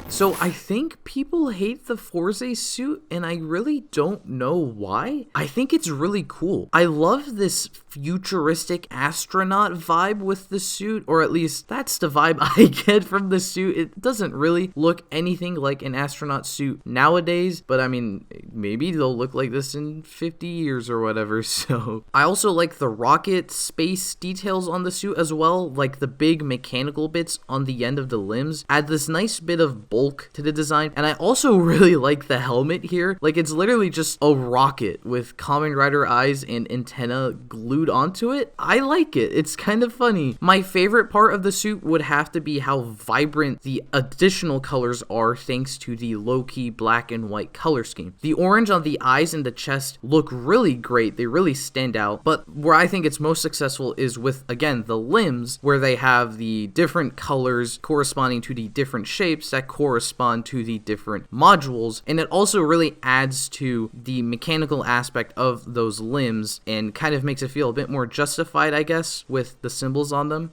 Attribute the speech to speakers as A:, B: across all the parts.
A: So I think people hate the Forze suit, and I really don't know why. I think it's really cool. I love this futuristic astronaut vibe with the suit, or at least that's the vibe I get from the suit. It doesn't really look anything like an astronaut suit nowadays, but I mean, maybe they'll look like this in 50 years or whatever. So I also like the rocket space details on the suit as well, like the big mechanical bits on the end of the limbs add this nice bit of bulk to the design. And I also really like the helmet here. Like, it's literally just a rocket with Kamen Rider eyes and antenna glued onto it. I like it. It's kind of funny. My favorite part of the suit would have to be how vibrant the additional colors are thanks to the low-key black and white color scheme. The orange on the eyes and the chest look really great. They really stand out. But where I think it's most successful is with, again, the limbs, where they have the different colors corresponding to the different shapes that correspond to the different modules. And it also really adds to the mechanical aspect of those limbs and kind of makes it feel a bit more justified, I guess, with the symbols on them.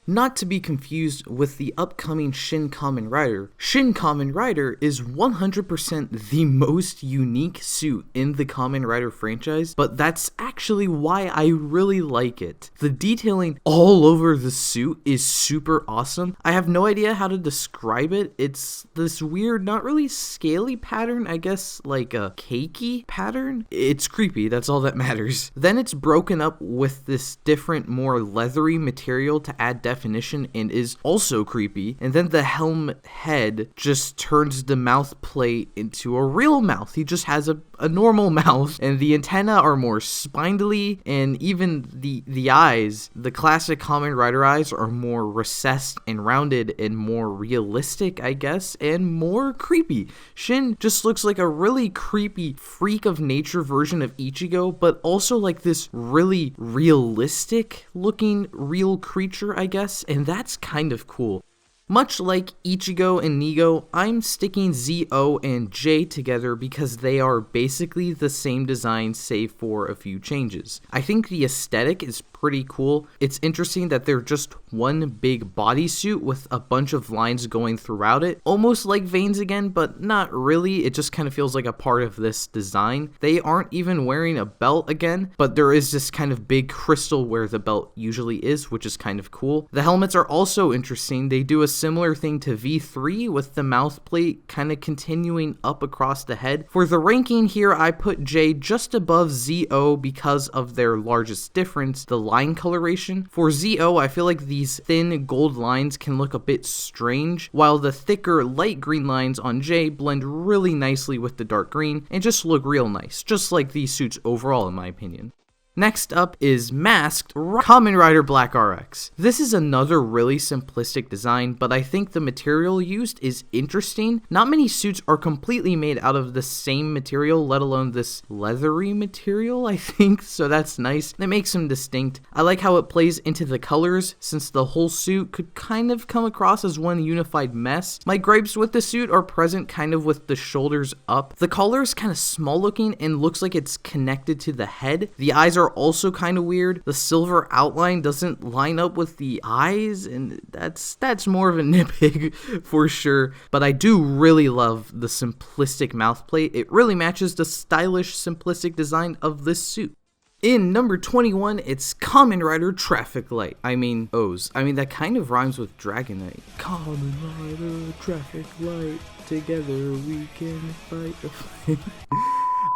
A: Not to be confused with the upcoming Shin Kamen Rider. Shin Kamen Rider is 100% the most unique suit in the Kamen Rider franchise, but that's actually why I really like it. The detailing all over the suit is super awesome. I have no idea how to describe it. It's this weird, not really scaly pattern, I guess like a cakey pattern. It's creepy, that's all that matters. Then it's broken up with this different, more leathery material to add definition and is also creepy. And then the helm head just turns the mouth plate into a real mouth. He just has a normal mouth, and the antennae are more spindly, and even the eyes, the classic Kamen Rider eyes, are more recessed and rounded and more realistic, I guess, and more creepy. Shin just looks like a really creepy freak of nature version of Ichigo, but also like this really realistic looking real creature, I guess, and that's kind of cool. Much like Ichigo and Nigo, I'm sticking Z-O and J together because they are basically the same design save for a few changes. I think the aesthetic is pretty cool. It's interesting that they're just one big bodysuit with a bunch of lines going throughout it, almost like veins again, but not really. It just kind of feels like a part of this design. They aren't even wearing a belt again, but there is this kind of big crystal where the belt usually is, which is kind of cool. The helmets are also interesting. They do a similar thing to V3 with the mouth plate kind of continuing up across the head. For the ranking here, I put J just above ZO because of their largest difference, the line coloration. For ZO, I feel like these thin gold lines can look a bit strange, while the thicker light green lines on J blend really nicely with the dark green and just look real nice, just like these suits overall in my opinion. Next up is Masked Kamen Rider Black RX. This is another really simplistic design, but I think the material used is interesting. Not many suits are completely made out of the same material, let alone this leathery material, I think, so that's nice. That makes him distinct. I like how it plays into the colors, since the whole suit could kind of come across as one unified mess. My gripes with the suit are present kind of with the shoulders up. The collar is kind of small looking and looks like it's connected to the head. The eyes are also kind of weird. The silver outline doesn't line up with the eyes, and that's more of a nitpick for sure. But I do really love the simplistic mouth plate. It really matches the stylish, simplistic design of this suit. In number 21, it's Kamen Rider Traffic Light. I mean, O's. I mean, that kind of rhymes with Dragonite. Kamen Rider Traffic Light, together we can fight the fight.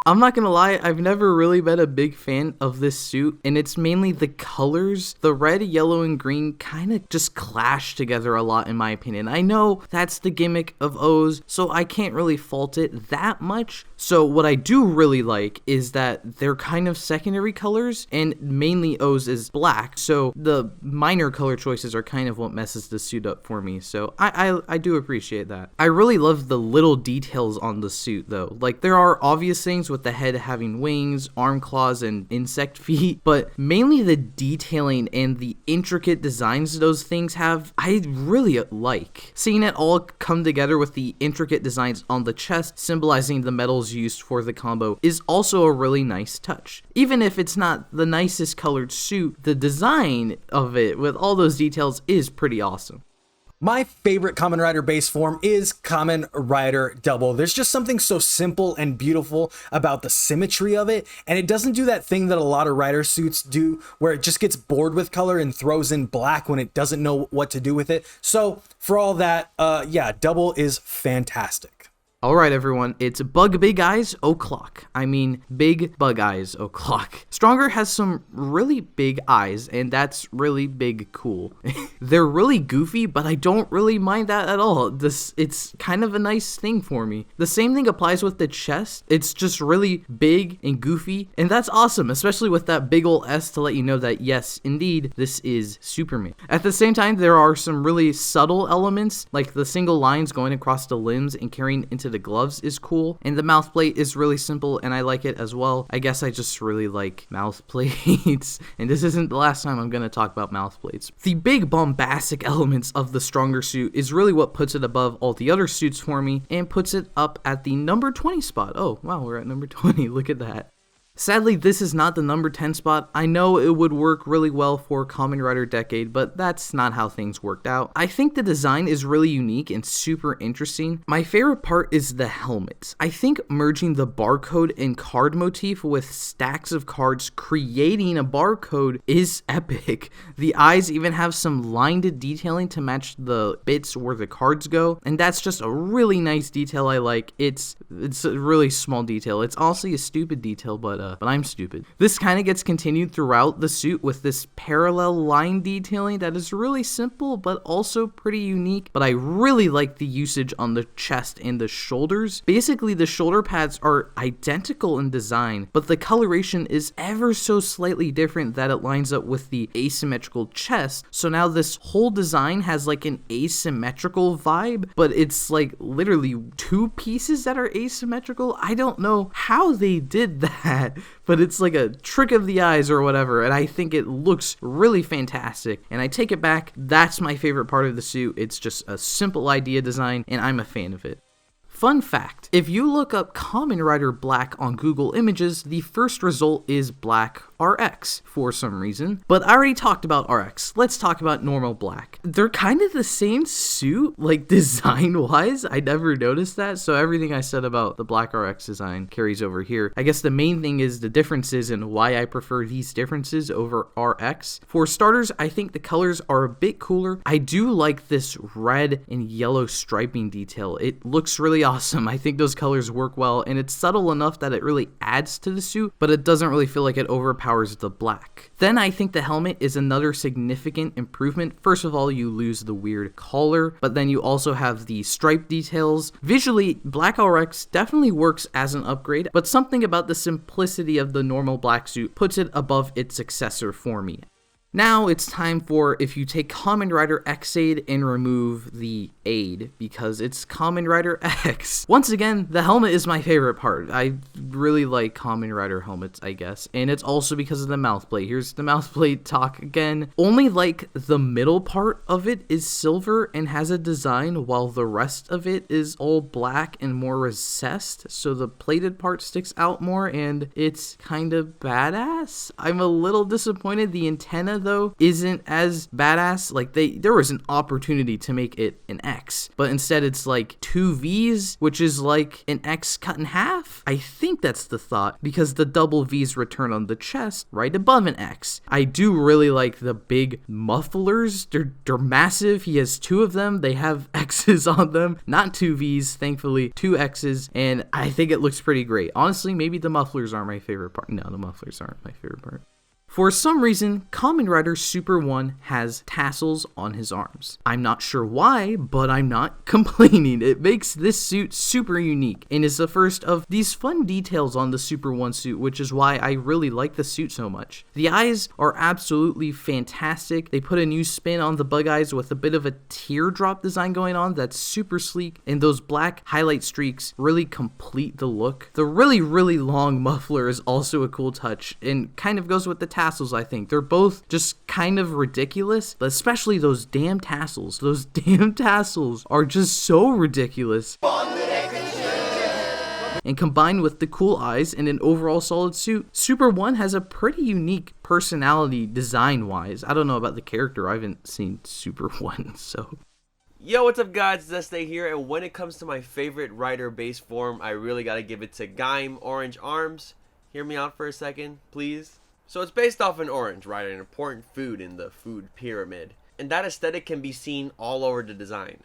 A: I'm not gonna lie, I've never really been a big fan of this suit, and it's mainly the colors. The red, yellow, and green kind of just clash together a lot in my opinion. I know that's the gimmick of O's, so I can't really fault it that much. So what I do really like is that they're kind of secondary colors, and mainly O's is black, so the minor color choices are kind of what messes the suit up for me, so I do appreciate that. I really love the little details on the suit though. Like, there are obvious things with the head having wings, arm claws, and insect feet, but mainly the detailing and the intricate designs those things have, I really like. Seeing it all come together with the intricate designs on the chest symbolizing the metals used for the combo is also a really nice touch. Even if it's not the nicest colored suit, the design of it with all those details is pretty awesome.
B: My favorite Kamen Rider base form is Kamen Rider Double. There's just something so simple and beautiful about the symmetry of it, and it doesn't do that thing that a lot of rider suits do, where it just gets bored with color and throws in black when it doesn't know what to do with it. So for all that, yeah, Double is fantastic.
A: Alright everyone, it's Bug Big Eyes O'Clock. I mean, Big Bug Eyes O'Clock. Stronger has some really big eyes, and that's really big cool. They're really goofy, but I don't really mind that at all. It's kind of a nice thing for me. The same thing applies with the chest. It's just really big and goofy, and that's awesome, especially with that big ol' S to let you know that yes, indeed, this is Superman. At the same time, there are some really subtle elements, like the single lines going across the limbs and carrying into the gloves is cool, and the mouth plate is really simple and I like it as well. I guess I just really like mouth plates, and this isn't the last time I'm gonna talk about mouth plates. The big bombastic elements of the Stronger suit is really what puts it above all the other suits for me and puts it up at the number 20 spot. Oh wow, we're at number 20, look at that. Sadly, this is not the number 10 spot. I know it would work really well for Kamen Rider Decade, but that's not how things worked out. I think the design is really unique and super interesting. My favorite part is the helmets. I think merging the barcode and card motif with stacks of cards creating a barcode is epic. The eyes even have some lined detailing to match the bits where the cards go, and that's just a really nice detail I like. It's a really small detail. It's honestly a stupid detail, but I'm stupid. This kind of gets continued throughout the suit with this parallel line detailing that is really simple but also pretty unique, but I really like the usage on the chest and the shoulders. Basically, the shoulder pads are identical in design, but the coloration is ever so slightly different that it lines up with the asymmetrical chest. So now this whole design has like an asymmetrical vibe, but it's like literally two pieces that are asymmetrical. I don't know how they did that, but it's like a trick of the eyes or whatever, and I think it looks really fantastic. And I take it back, that's my favorite part of the suit. It's just a simple idea design, and I'm a fan of it. Fun fact, if you look up Kamen Rider Black on Google Images, the first result is Black RX for some reason, but I already talked about RX. Let's talk about normal Black. They're kind of the same suit, like design-wise. I never noticed that, so everything I said about the Black RX design carries over here. I guess the main thing is the differences and why I prefer these differences over RX. For starters, I think the colors are a bit cooler. I do like this red and yellow striping detail. It looks really awesome. I think those colors work well, and it's subtle enough that it really adds to the suit, but it doesn't really feel like it overpowers the black. Then I think the helmet is another significant improvement. First of all, you lose the weird collar, but then you also have the stripe details. Visually, Black RX definitely works as an upgrade, but something about the simplicity of the normal black suit puts it above its successor for me. Now it's time for if you take Kamen Rider X-Aid and remove the aid, because it's Kamen Rider X. Once again, the helmet is my favorite part. I really like Kamen Rider helmets, I guess, and it's also because of the mouth plate. Here's the mouth plate talk again. Only like the middle part of it is silver and has a design, while the rest of it is all black and more recessed, so the plated part sticks out more and it's kind of badass. I'm a little disappointed the antenna though isn't as badass. Like there was an opportunity to make it an X, but instead it's like two V's, which is like an X cut in half. I think that's the thought, because the double V's return on the chest right above an X. I do really like the big mufflers. They're massive. He has two of them. They have X's on them, not two V's, thankfully, two X's, and I think it looks pretty great. Honestly, maybe the mufflers aren't my favorite part. No, the mufflers aren't my favorite part. For some reason, Kamen Rider Super 1 has tassels on his arms. I'm not sure why, but I'm not complaining. It makes this suit super unique and is the first of these fun details on the Super 1 suit, which is why I really like the suit so much. The eyes are absolutely fantastic. They put a new spin on the bug eyes with a bit of a teardrop design going on that's super sleek, and those black highlight streaks really complete the look. The really long muffler is also a cool touch and kind of goes with the tassels. I think they're both just kind of ridiculous, but especially those damn tassels. Those damn tassels are just so ridiculous. And combined with the cool eyes and an overall solid suit, Super 1 has a pretty unique personality design-wise. I don't know about the character. I haven't seen Super 1, so...
C: Yo, what's up guys, it's Zeste here, and when it comes to my favorite rider base form, I really gotta give it to Gaim Orange Arms. Hear me out for a second, please. So it's based off an orange, right, an important food in the food pyramid, and that aesthetic can be seen all over the design.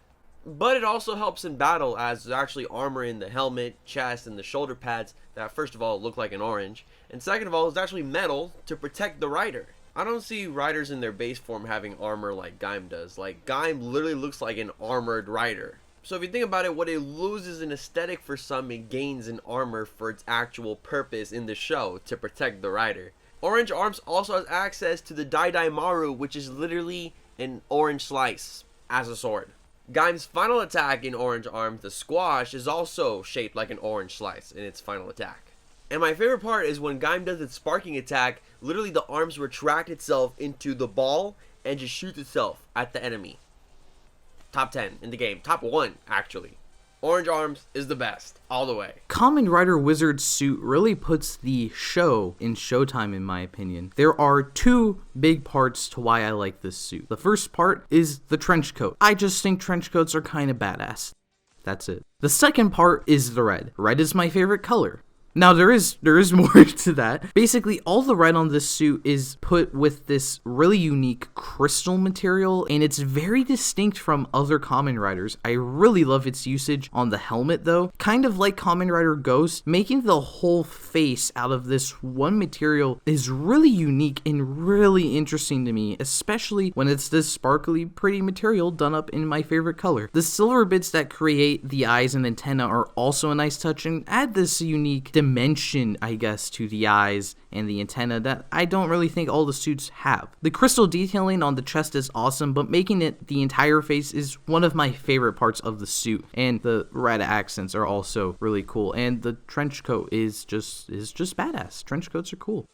C: But it also helps in battle, as there's actually armor in the helmet, chest, and the shoulder pads that first of all look like an orange, and second of all is actually metal to protect the rider. I don't see riders in their base form having armor like Gaim does. Like, Gaim literally looks like an armored rider. So if you think about it, what it loses in aesthetic for some, it gains in armor for its actual purpose in the show, to protect the rider. Orange Arms also has access to the Dai Maru, which is literally an orange slice as a sword. Gaim's final attack in Orange Arms, the Squash, is also shaped like an orange slice in its final attack. And my favorite part is when Gaim does its sparking attack, literally the arms retract itself into the ball and just shoots itself at the enemy. Top 10 in the game. Top 1, actually. Orange Arms is the best, all the way.
A: Kamen Rider Wizard's suit really puts the show in Showtime, in my opinion. There are two big parts to why I like this suit. The first part is the trench coat. I just think trench coats are kind of badass. That's it. The second part is the red. Red is my favorite color. Now, there is more to that. Basically, all the red on this suit is put with this really unique crystal material, and it's very distinct from other Kamen Riders. I really love its usage on the helmet, though. Kind of like Kamen Rider Ghost, making the whole face out of this one material is really unique and really interesting to me, especially when it's this sparkly, pretty material done up in my favorite color. The silver bits that create the eyes and antenna are also a nice touch and add this unique dimension, I guess, to the eyes and the antenna that I don't really think all the suits have. The crystal detailing on the chest is awesome, but making it the entire face is one of my favorite parts of the suit, and the red accents are also really cool, and the trench coat is just badass. Trench coats are cool.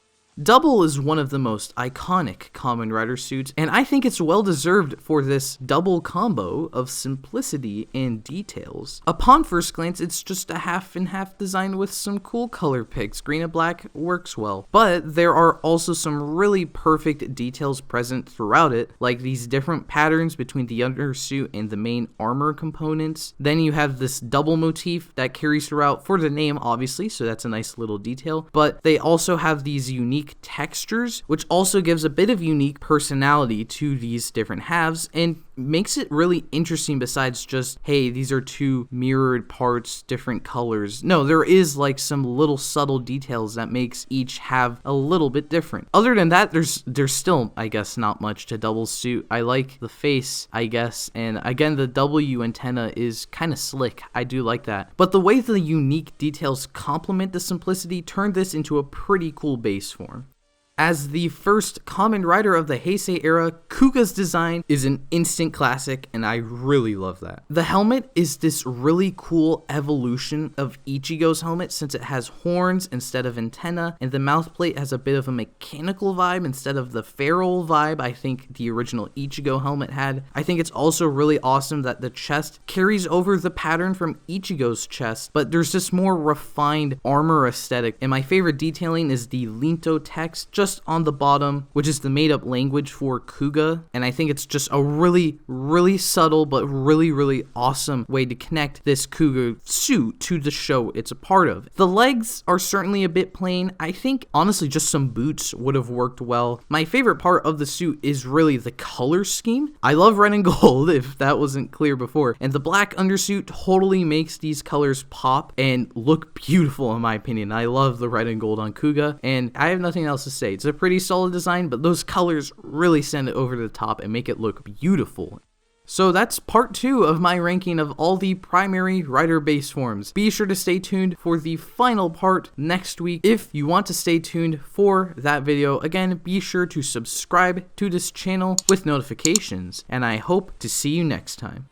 A: Double is one of the most iconic Kamen Rider suits, and I think it's well deserved for this double combo of simplicity and details. Upon first glance, it's just a half and half design with some cool color picks. Green and black works well, but there are also some really perfect details present throughout it, like these different patterns between the undersuit and the main armor components. Then you have this double motif that carries throughout for the name, obviously, so that's a nice little detail, but they also have these unique textures, which also gives a bit of unique personality to these different halves and makes it really interesting besides just, hey, these are two mirrored parts, different colors. No, there is like some little subtle details that makes each have a little bit different. Other than that, there's still, I guess, not much to Double's suit. I like the face, I guess, and again, the W antenna is kind of slick. I do like that. But the way the unique details complement the simplicity turned this into a pretty cool base form. As the first Kamen Rider of the Heisei era, Kuga's design is an instant classic, and I really love that. The helmet is this really cool evolution of Ichigo's helmet since it has horns instead of antenna, and the mouthplate has a bit of a mechanical vibe instead of the feral vibe I think the original Ichigo helmet had. I think it's also really awesome that the chest carries over the pattern from Ichigo's chest, but there's this more refined armor aesthetic, and my favorite detailing is the Linto text just on the bottom, which is the made-up language for Kuga, and I think it's just a really subtle but really awesome way to connect this Kuga suit to the show it's a part of. The legs are certainly a bit plain. I think honestly just some boots would have worked well. My favorite part of the suit is really the color scheme. I love red and gold, if that wasn't clear before, and the black undersuit totally makes these colors pop and look beautiful in my opinion. I love the red and gold on Kuga, and I have nothing else to say. It's a pretty solid design, but those colors really send it over the top and make it look beautiful. So that's part 2 of my ranking of all the primary rider base forms. Be sure to stay tuned for the final part next week. If you want to stay tuned for that video, again, be sure to subscribe to this channel with notifications, and I hope to see you next time.